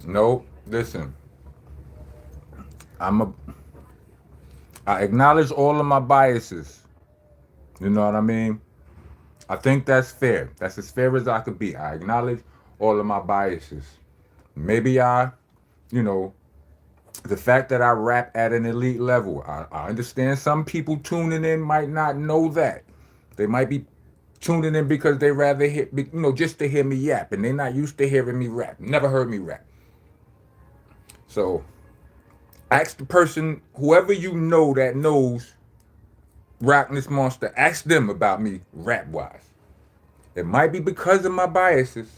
No, listen. I'm a. I acknowledge all of my biases. You know what I mean? I think that's fair. That's as fair as I could be. I acknowledge all of my biases. Maybe you know, the fact that I rap at an elite level. I understand some people tuning in might not know that. They might be tuning in because they rather hear, just to hear me yap, and they're not used to hearing me rap. Never heard me rap. So ask the person, whoever you know that knows Rockness Monster, ask them about me rap wise. It might be because of my biases,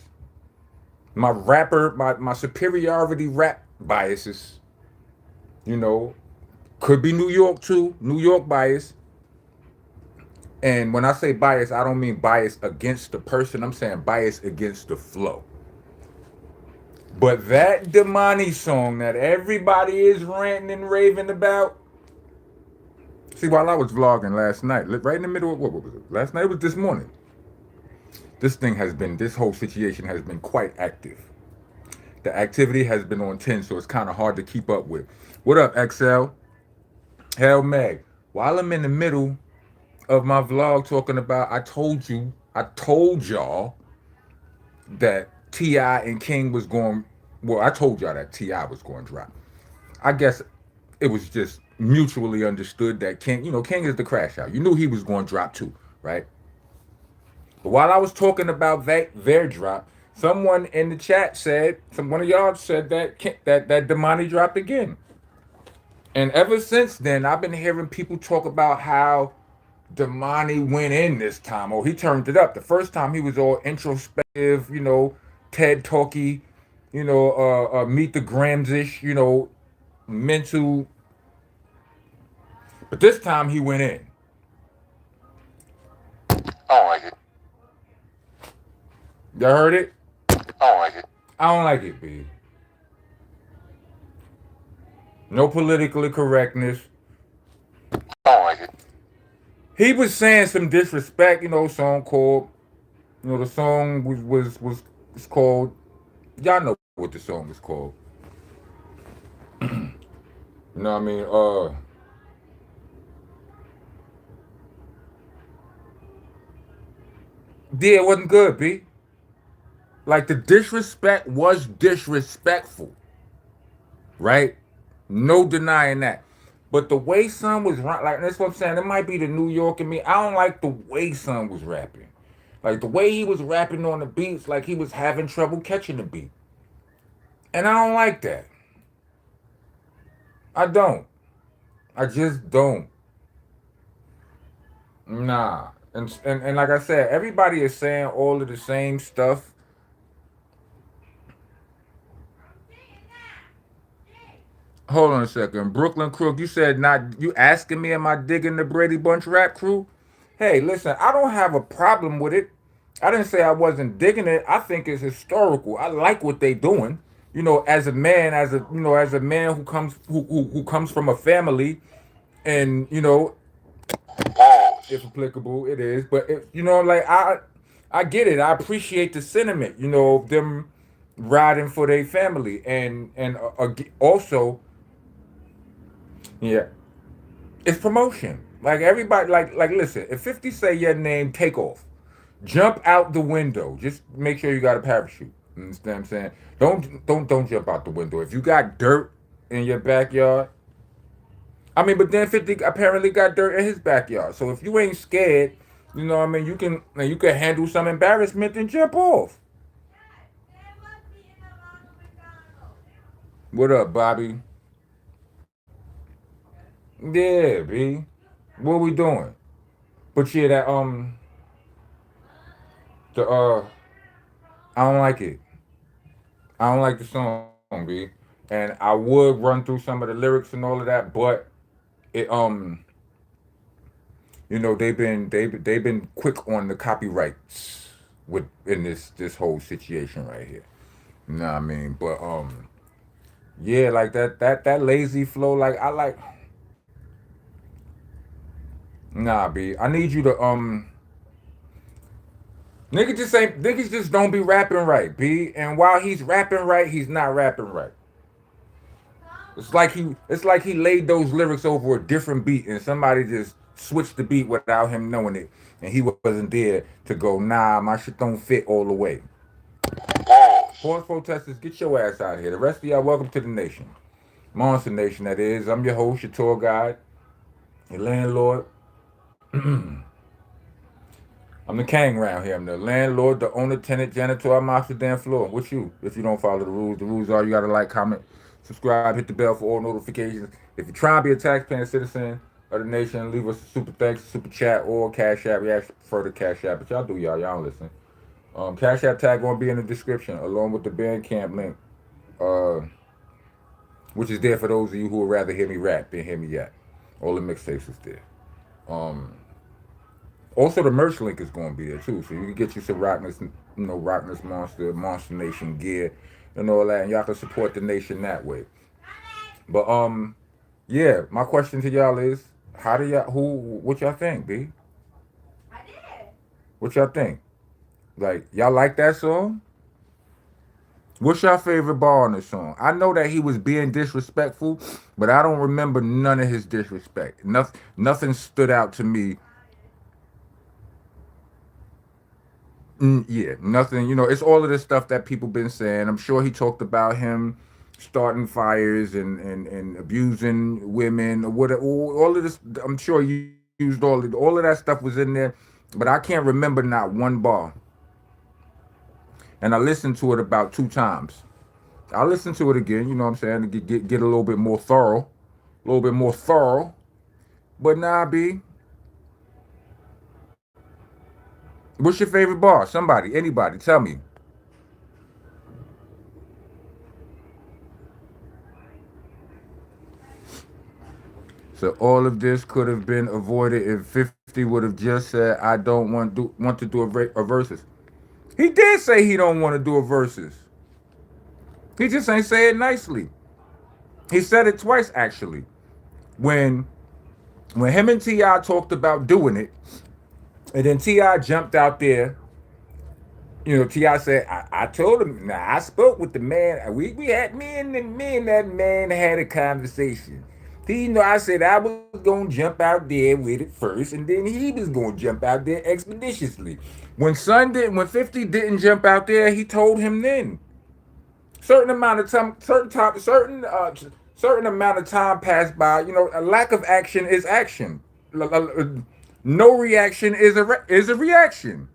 my superiority rap biases. You know, could be New York too, New York bias. And when I say bias, I don't mean bias against the person. I'm saying bias against the flow. But that Demani song that everybody is ranting and raving about. See, while I was vlogging last night, right in the middle of what was it? Last night? It was this morning. This whole situation has been quite active. The activity has been on 10, so it's kind of hard to keep up with. What up, XL? Hell Meg. While I'm in the middle of my vlog talking about, I told y'all that T.I. and King was going, well, I told y'all that T.I. was going to drop. I guess it was just mutually understood that King, King is the crash out. You knew he was going to drop too, right? But while I was talking about their drop, someone in the chat said, one of y'all said that Demani dropped again. And ever since then, I've been hearing people talk about how Domani went in this time. Oh, he turned it up. The first time he was all introspective, TED talky, meet the grams ish, mental. But this time he went in. I don't like it. You heard it? I don't like it. I don't like it, B. No politically correctness. I don't like it. He was saying some disrespect, song called, the song was called, y'all know what the song is called. You know what I mean? Yeah, it wasn't good, B. Like the disrespect was disrespectful, right? No denying that. But the way Son was like that's what I'm saying. It might be the New York in me. I don't like the way Son was rapping. Like the way he was rapping on the beats, like he was having trouble catching the beat. And I don't like that. I don't. I just don't. Nah. And like I said, everybody is saying all of the same stuff. Hold on a second. Brooklyn Crook, you said not you asking me am I digging the Brady Bunch rap crew? Hey, listen, I don't have a problem with it. I didn't say I wasn't digging it. I think it's historical. I like what they doing. As a man, as a man who comes from a family, and Pause. if applicable, it is. But like I get it. I appreciate the sentiment. Of them riding for their family, and also, yeah, it's promotion. Like everybody, listen. If 50 say your name, take off, jump out the window. Just make sure you got a parachute. You understand what I'm saying? Don't jump out the window. If you got dirt in your backyard, I mean, but then 50 apparently got dirt in his backyard. So if you ain't scared, what I mean, you can handle some embarrassment and jump off. What up, Bobby? Yeah, B. What we doing? But yeah, that the I don't like it. I don't like the song, B. And I would run through some of the lyrics and all of that, but it they've been quick on the copyrights with in this whole situation right here. You know what I mean? But yeah, like that lazy flow, like I like. Nah, B. I need you to Niggas just don't be rapping right, B. And while he's rapping right, he's not rapping right. It's like he laid those lyrics over a different beat and somebody just switched the beat without him knowing it. And he wasn't there to go, nah, my shit don't fit all the way. Pause. Pause protesters, get your ass out of here. The rest of y'all, welcome to the nation. Monster Nation, that is. I'm your host, your tour guide, your landlord. I'm the king around here. I'm the landlord, the owner, tenant, janitor. I'm off the damn floor. What you? If you don't follow the rules, are you gotta like, comment, subscribe, hit the bell for all notifications. If you're trying to be a taxpaying citizen of the nation, leave us a super thanks, super chat, or cash app. We actually prefer the cash app, but y'all do y'all don't listen. Cash app tag gonna be in the description along with the Bandcamp link, uh, which is there for those of you who would rather hear me rap than hear me yap. All the mixtapes is there. Um, Also, the merch link is going to be there too, so you can get you some Rockness, Rockness Monster Nation gear, and all that, and y'all can support the nation that way. But yeah, my question to y'all is, what y'all think, B? What y'all think? Like, y'all like that song? What's your favorite bar on the song? I know that he was being disrespectful, but I don't remember none of his disrespect. Nothing stood out to me. Yeah, nothing. It's all of this stuff that people been saying. I'm sure he talked about him starting fires and abusing women or whatever. All of this. I'm sure he used all of that stuff was in there, but I can't remember not one bar. And I listened to it about 2 times. I listened to it again. You know what I'm saying? To get a little bit more thorough, a little bit more thorough. But nah, B. What's your favorite bar? Somebody, anybody, tell me. So all of this could have been avoided if 50 would have just said, "I don't want to do a versus." He did say he don't want to do a versus. He just ain't say it nicely. He said it twice actually. When when him and Ti talked about doing it, and then Ti jumped out there. Ti said, I told him. Now I spoke with the man. We had me and that man had a conversation. I said I was gonna jump out there with it first, and then he was gonna jump out there expeditiously. When 50 didn't jump out there, he told him then. Certain amount of time, certain amount of time passed by. A lack of action is action. No reaction is a reaction.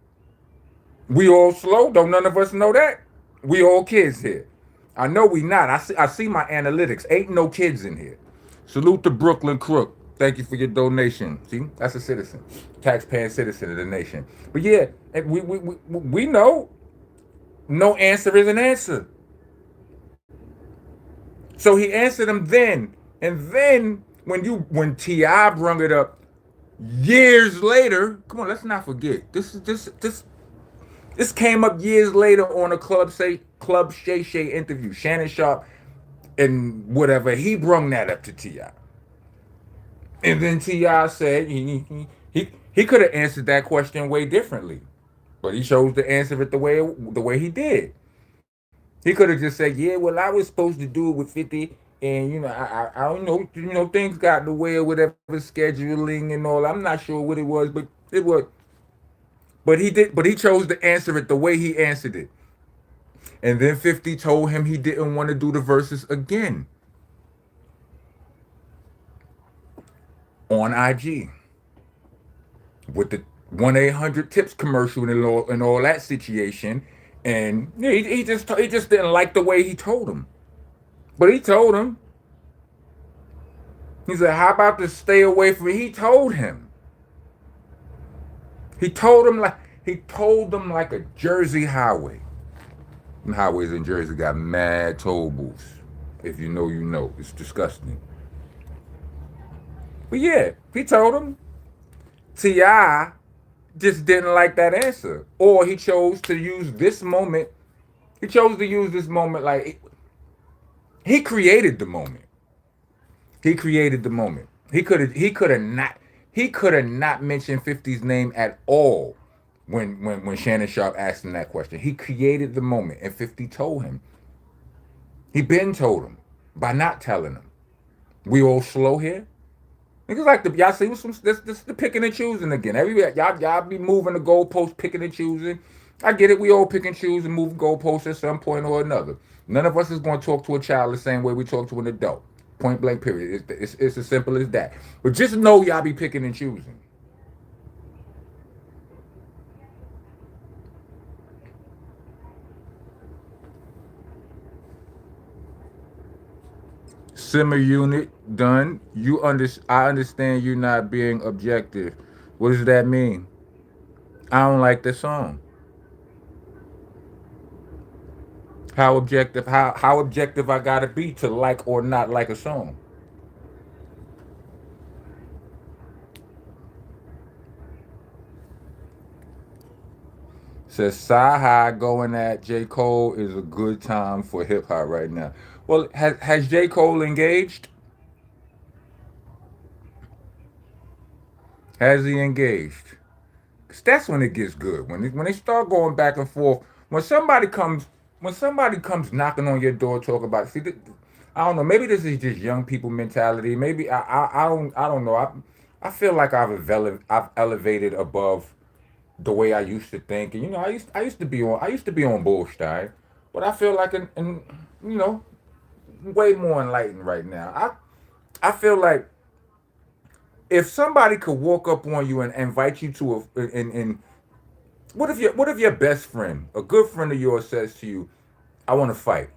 We all slow. Don't none of us know that? We all kids here. I know we not. I see my analytics. Ain't no kids in here. Salute to Brooklyn Crook. Thank you for your donation. See, that's a citizen, taxpaying citizen of the nation. But yeah, we know no answer is an answer. So he answered him then, and then when Ti brung it up years later. Come on, let's not forget. This came up years later on a Club Shay Shay interview. Shannon Sharp and whatever, he brung that up to Ti, and then Ti said he could have answered that question way differently, but he chose to answer it the way he did. He could have just said, "Yeah, well, I was supposed to do it with 50, and I don't know, things got in the way or whatever, scheduling and all. I'm not sure what it was, but it was." But he did. But he chose to answer it the way he answered it. And then 50 told him he didn't want to do the verses again on IG with the 1-800-TIPS commercial and all that situation. And yeah, he just didn't like the way he told him. But he told him. He said, "How about to stay away from me?" He told him. He told him like a Jersey highway. Them highways in Jersey got mad toll booths. If you know, you know. It's disgusting. But yeah, he told him. Ti just didn't like that answer, or he chose to use this moment. He chose to use this moment like he created the moment. He created the moment. He could have not mentioned 50's name at all when Shannon Sharp asked him that question. He created the moment, and 50 told him. He been told him by not telling him. We all slow here. Niggas like the y'all see some this the picking and choosing again. Y'all be moving the goalposts, picking and choosing. I get it. We all pick and choose and move goalposts at some point or another. None of us is going to talk to a child the same way we talk to an adult. Point blank. Period. It's as simple as that. But just know y'all be picking and choosing. Simmer unit done. I understand you not being objective. What does that mean? I don't like the song. How objective? How objective I gotta be to like or not like a song? Says Sci-Hi going at J. Cole is a good time for hip hop right now. Well, has J. Cole engaged? Has he engaged? Cause that's when it gets good. When they start going back and forth. When somebody comes knocking on your door, talk about. See, I don't know. Maybe this is just young people mentality. Maybe I don't know. I feel like I've elevated above the way I used to think. And I used to be on bullshit, but I feel like in you know way more enlightened right now. I feel like if somebody could walk up on you and invite you to and what if your best friend, a good friend of yours, says to you, "I want to fight."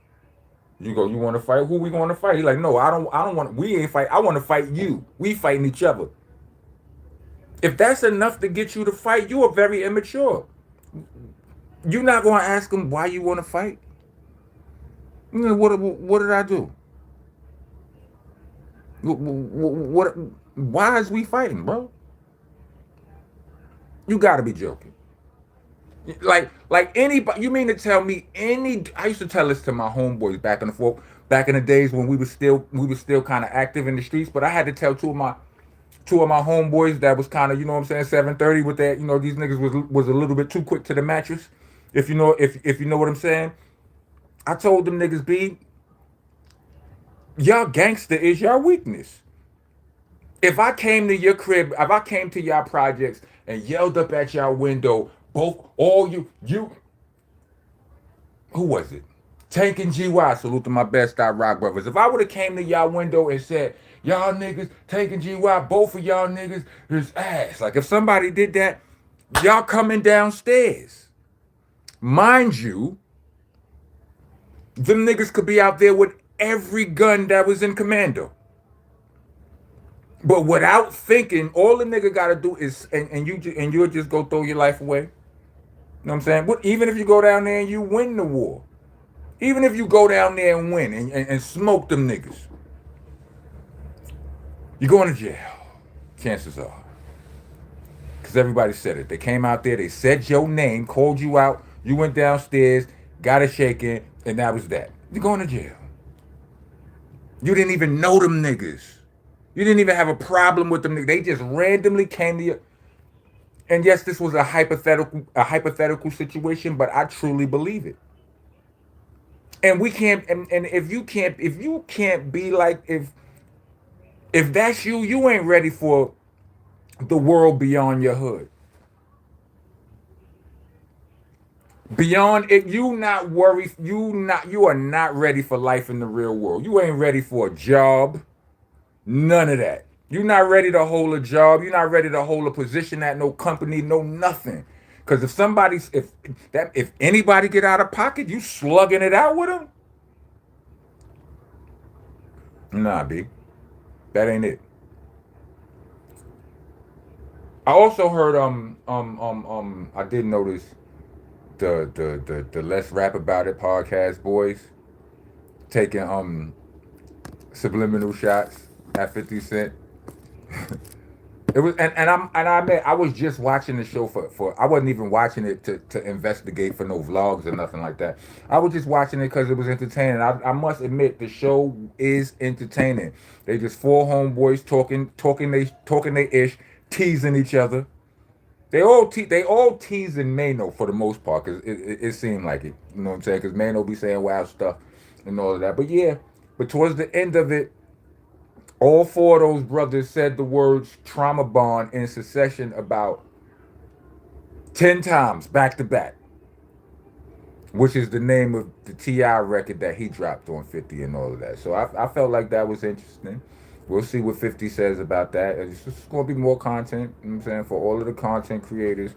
You go, "You want to fight? Who we going to fight?" He's like, "No, I don't want. We ain't fight. I want to fight you. We fighting each other." If that's enough to get you to fight, you are very immature. You're not going to ask him why you want to fight. What did I do? What? Why is we fighting, bro? You got to be joking. Like anybody, you mean to tell me any? I used to tell this to my homeboys back in the forth, back in the days when we were still kind of active in the streets. But I had to tell two of my homeboys that was kind of, 7:30 with that. These niggas was a little bit too quick to the mattress. If you know what I'm saying. I told them niggas, "B, y'all gangster is y'all weakness. If I came to your crib, if I came to y'all projects and yelled up at y'all window, both all you who was it? Tank and GY, salute to my best I rock brothers. If I would have came to y'all window and said, y'all niggas, Tank and GY, both of y'all niggas is ass. Like if somebody did that, y'all coming downstairs. Mind you, them niggas could be out there with every gun that was in Commando. But without thinking, all the nigga gotta do is you'll just go throw your life away. You know what I'm saying? But even if you go down there and you win the war, even if you go down there and win and smoke them niggas, you're going to jail. Chances are. Because everybody said it. They came out there, they said your name, called you out, you went downstairs, got a shaking, and that was that. You're going to jail. You didn't even know them niggas. You didn't even have a problem with them niggas. They just randomly came to you. And yes, this was a hypothetical situation, but I truly believe it. And we can't and if you can't be like if that's you, you ain't ready for the world beyond your hood. Beyond it, you are not ready for life in the real world. You ain't ready for a job. None of that. You're not ready to hold a job. You're not ready to hold a position at no company, no nothing. Cause if anybody get out of pocket, you slugging it out with them. Nah, B, that ain't it. I also heard I did notice the Let's Rap About It podcast boys taking subliminal shots at 50 Cent. It was and I admit I was just watching the show for I wasn't even watching it to investigate for no vlogs or nothing like that. I was just watching it because it was entertaining. I must admit the show is entertaining. They just four homeboys talking they ish, teasing each other. they all teasing Mano for the most part, cause it seemed like it. You know what I'm saying? Cause Mano be saying wild stuff and all of that. But yeah, but towards the end of it, all four of those brothers said the words trauma bond in succession about 10 times back to back, which is the name of the Ti record that he dropped on 50 and all of that. So I felt like that was interesting. We'll see what 50 says about that. It's just going to be more content, you know what I'm saying, for all of the content creators.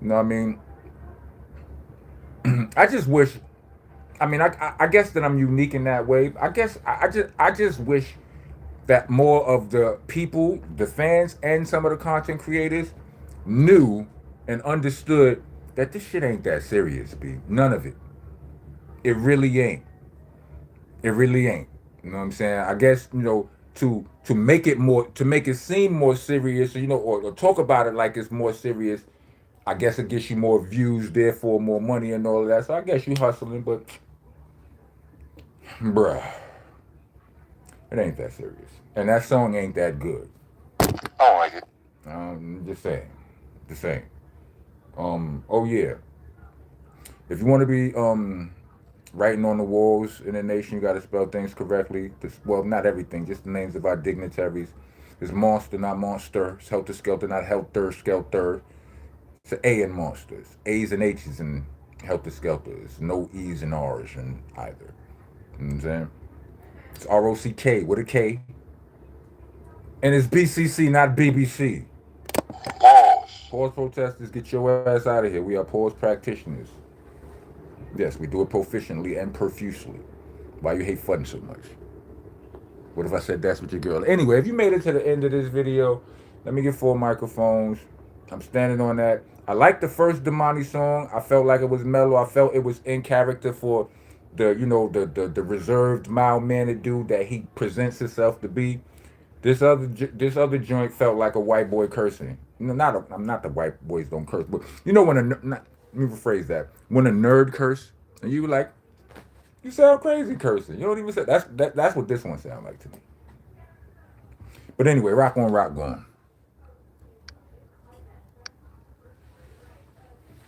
You know what I mean? I just wish. I mean, I guess that I'm unique in that way. I guess I just wish that more of the people, the fans, and some of the content creators knew and understood that this shit ain't that serious, B. None of it. It really ain't. It really ain't. You know what I'm saying? I guess, to make it more, to make it seem more serious, or talk about it like it's more serious. I guess it gets you more views, therefore more money and all of that. So I guess you hustling, but bruh, it ain't that serious. And that song ain't that good. I don't like it. Just saying. Just saying. Oh yeah. If you want to be writing on the walls in the nation, you got to spell things correctly. Well, not everything, just the names of our dignitaries. It's monster, not monster. It's helter skelter, not helter skelter. It's an A in monsters. A's and H's in helter skelter. It's no E's and R's in either. You know what I'm saying? It's ROCK with a K. And it's BCC, not BBC. Pause. Pause protesters, get your ass out of here. We are pause practitioners. Yes, we do it proficiently and profusely. Why you hate fun so much? What if I said that's with your girl? Anyway, if you made it to the end of this video, let me get 4 microphones. I'm standing on that. I like the first Domani song. I felt like it was mellow. I felt it was in character for the reserved, mild-mannered dude that he presents himself to be. This other joint felt like a white boy cursing. I'm not the white boys don't curse, but when let me rephrase that. When a nerd curse, and you like, you sound crazy cursing. You don't even say that's what this one sound like to me. But anyway, rock on, rock going.